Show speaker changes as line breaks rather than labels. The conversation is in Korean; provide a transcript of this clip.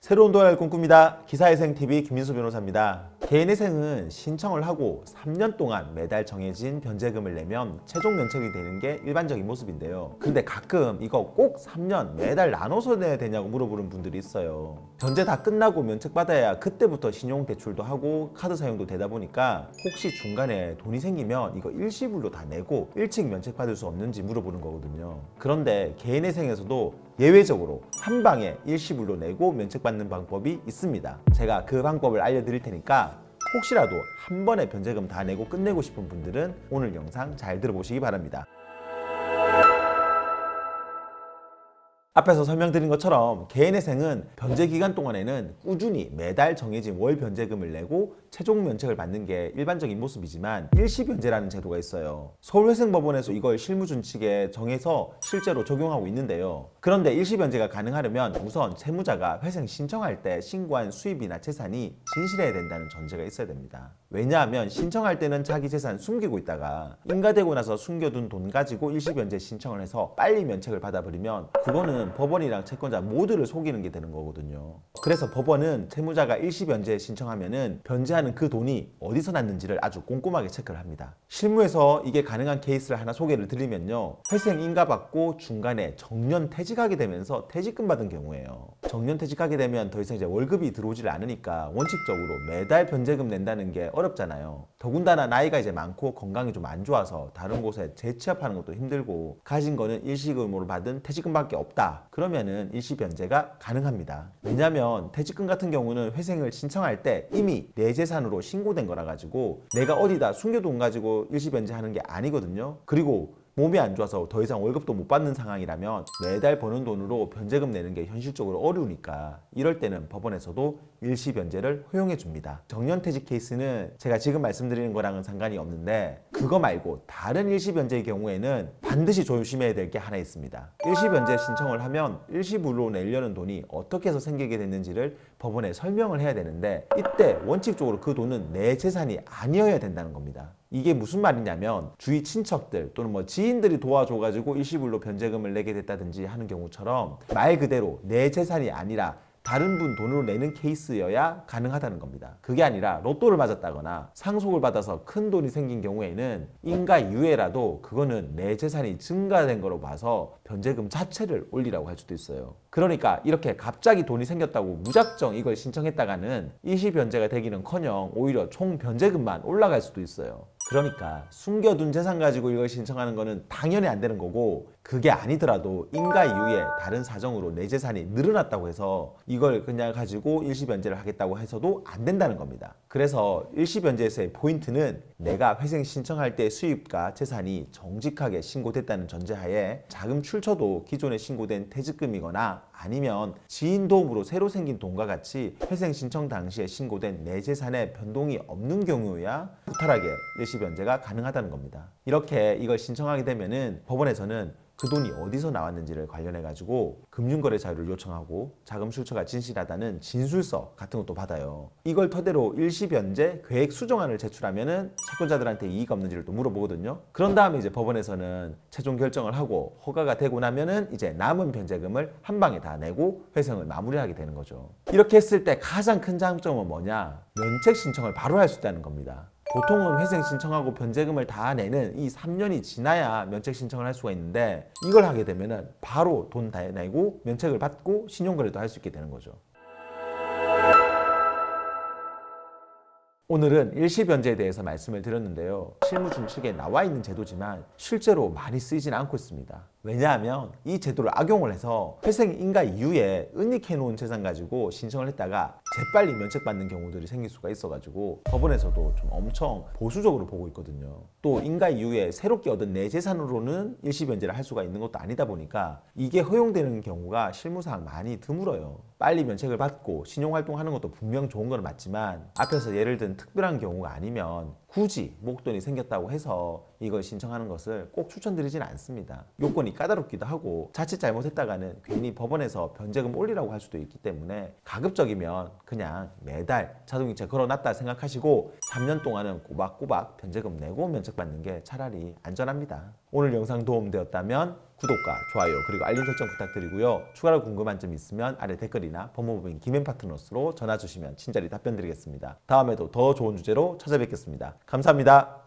새로운 도약을 꿈꿉니다. 기사회생TV 김민수 변호사입니다. 개인회생은 신청을 하고 3년 동안 매달 정해진 변제금을 내면 최종 면책이 되는 게 일반적인 모습인데요. 근데 가끔 이거 꼭 3년 매달 나눠서 내야 되냐고 물어보는 분들이 있어요. 변제 다 끝나고 면책받아야 그때부터 신용대출도 하고 카드 사용도 되다 보니까 혹시 중간에 돈이 생기면 이거 일시불로 다 내고 일찍 면책받을 수 없는지 물어보는 거거든요. 그런데 개인회생에서도 예외적으로 한 방에 일시불로 내고 면책받는 방법이 있습니다. 제가 그 방법을 알려드릴 테니까 혹시라도 한 번에 변제금 다 내고 끝내고 싶은 분들은 오늘 영상 잘 들어보시기 바랍니다. 앞에서 설명드린 것처럼 개인회생은 변제 기간 동안에는 꾸준히 매달 정해진 월 변제금을 내고 최종 면책을 받는 게 일반적인 모습이지만 일시변제라는 제도가 있어요. 서울회생법원에서 이걸 실무준칙에 정해서 실제로 적용하고 있는데요. 그런데 일시변제가 가능하려면 우선 채무자가 회생 신청할 때 신고한 수입이나 재산이 진실해야 된다는 전제가 있어야 됩니다. 왜냐하면 신청할 때는 자기 재산 숨기고 있다가 인가되고 나서 숨겨둔 돈 가지고 일시변제 신청을 해서 빨리 면책을 받아버리면 그거는 법원이랑 채권자 모두를 속이는 게 되는 거거든요. 그래서 법원은 채무자가 일시변제 신청하면은 변제하는 그 돈이 어디서 났는지를 아주 꼼꼼하게 체크를 합니다. 실무에서 이게 가능한 케이스를 하나 소개를 드리면요. 회생 인가 받고 중간에 정년 퇴직하게 되면서 퇴직금 받은 경우에요. 정년 퇴직하게 되면 더 이상 이제 월급이 들어오질 않으니까 원칙적으로 매달 변제금 낸다는 게 어렵잖아요. 더군다나 나이가 이제 많고 건강이 좀 안 좋아서 다른 곳에 재취업하는 것도 힘들고 가진 거는 일시금으로 받은 퇴직금밖에 없다. 그러면은 일시변제가 가능합니다. 왜냐면 퇴직금 같은 경우는 회생을 신청할 때 이미 내 재산으로 신고된 거라 가지고 내가 어디다 숨겨둔 가지고 일시변제하는 게 아니거든요. 그리고 몸이 안 좋아서 더 이상 월급도 못 받는 상황이라면 매달 버는 돈으로 변제금 내는 게 현실적으로 어려우니까 이럴 때는 법원에서도 일시변제를 허용해 줍니다. 정년퇴직 케이스는 제가 지금 말씀드리는 거랑은 상관이 없는데 그거 말고 다른 일시변제의 경우에는 반드시 조심해야 될 게 하나 있습니다. 일시변제 신청을 하면 일시불로 내려는 돈이 어떻게 해서 생기게 됐는지를 법원에 설명을 해야 되는데 이때 원칙적으로 그 돈은 내 재산이 아니어야 된다는 겁니다. 이게 무슨 말이냐면 주위 친척들 또는 뭐 지인들이 도와줘가지고 일시불로 변제금을 내게 됐다든지 하는 경우처럼 말 그대로 내 재산이 아니라 다른 분 돈으로 내는 케이스여야 가능하다는 겁니다. 그게 아니라 로또를 맞았다거나 상속을 받아서 큰 돈이 생긴 경우에는 인가 이후에라도 그거는 내 재산이 증가된 거로 봐서 변제금 자체를 올리라고 할 수도 있어요. 그러니까 이렇게 갑자기 돈이 생겼다고 무작정 이걸 신청했다가는 일시변제가 되기는커녕 오히려 총 변제금만 올라갈 수도 있어요. 그러니까 숨겨둔 재산 가지고 이걸 신청하는 거는 당연히 안 되는 거고 그게 아니더라도 인가 이후에 다른 사정으로 내 재산이 늘어났다고 해서 이걸 그냥 가지고 일시변제를 하겠다고 해서도 안 된다는 겁니다. 그래서 일시변제에서의 포인트는 내가 회생 신청할 때 수입과 재산이 정직하게 신고됐다는 전제하에 자금 출처도 기존에 신고된 퇴직금이거나 아니면 지인 도움으로 새로 생긴 돈과 같이 회생 신청 당시에 신고된 내 재산에 변동이 없는 경우야 무탈하게 일시변제가 가능하다는 겁니다. 이렇게 이걸 신청하게 되면은 법원에서는 그 돈이 어디서 나왔는지를 관련해 가지고 금융거래 자료를 요청하고 자금 출처가 진실하다는 진술서 같은 것도 받아요. 이걸 토대로 일시변제 계획 수정안을 제출하면은 채권자들한테 이의가 없는지를 또 물어보거든요. 그런 다음에 이제 법원에서는 최종 결정을 하고 허가가 되고 나면은 이제 남은 변제금을 한 방에 다 내고 회생을 마무리하게 되는 거죠. 이렇게 했을 때 가장 큰 장점은 뭐냐? 면책 신청을 바로 할 수 있다는 겁니다. 보통은 회생 신청하고 변제금을 다 내는 이 3년이 지나야 면책 신청을 할 수가 있는데 이걸 하게 되면은 바로 돈 다 내고 면책을 받고 신용거래도 할 수 있게 되는 거죠. 오늘은 일시변제에 대해서 말씀을 드렸는데요. 실무준칙에 나와 있는 제도지만 실제로 많이 쓰이진 않고 있습니다. 왜냐하면 이 제도를 악용을 해서 회생 인가 이후에 은닉해 놓은 재산 가지고 신청을 했다가 재빨리 면책받는 경우들이 생길 수가 있어가지고 법원에서도 좀 엄청 보수적으로 보고 있거든요. 또 인가 이후에 새롭게 얻은 내 재산으로는 일시변제를 할 수가 있는 것도 아니다 보니까 이게 허용되는 경우가 실무상 많이 드물어요. 빨리 면책을 받고 신용활동하는 것도 분명 좋은 건 맞지만 앞에서 예를 든 특별한 경우가 아니면 굳이 목돈이 생겼다고 해서 이걸 신청하는 것을 꼭 추천드리진 않습니다. 요건이 까다롭기도 하고 자칫 잘못했다가는 괜히 법원에서 변제금 올리라고 할 수도 있기 때문에 가급적이면 그냥 매달 자동이체 걸어놨다 생각하시고 3년 동안은 꼬박꼬박 변제금 내고 면책받는 게 차라리 안전합니다. 오늘 영상 도움되었다면 구독과 좋아요 그리고 알림 설정 부탁드리고요. 추가로 궁금한 점 있으면 아래 댓글이나 법무법인 김앤 파트너스로 전화 주시면 친절히 답변 드리겠습니다. 다음에도 더 좋은 주제로 찾아뵙겠습니다. 감사합니다.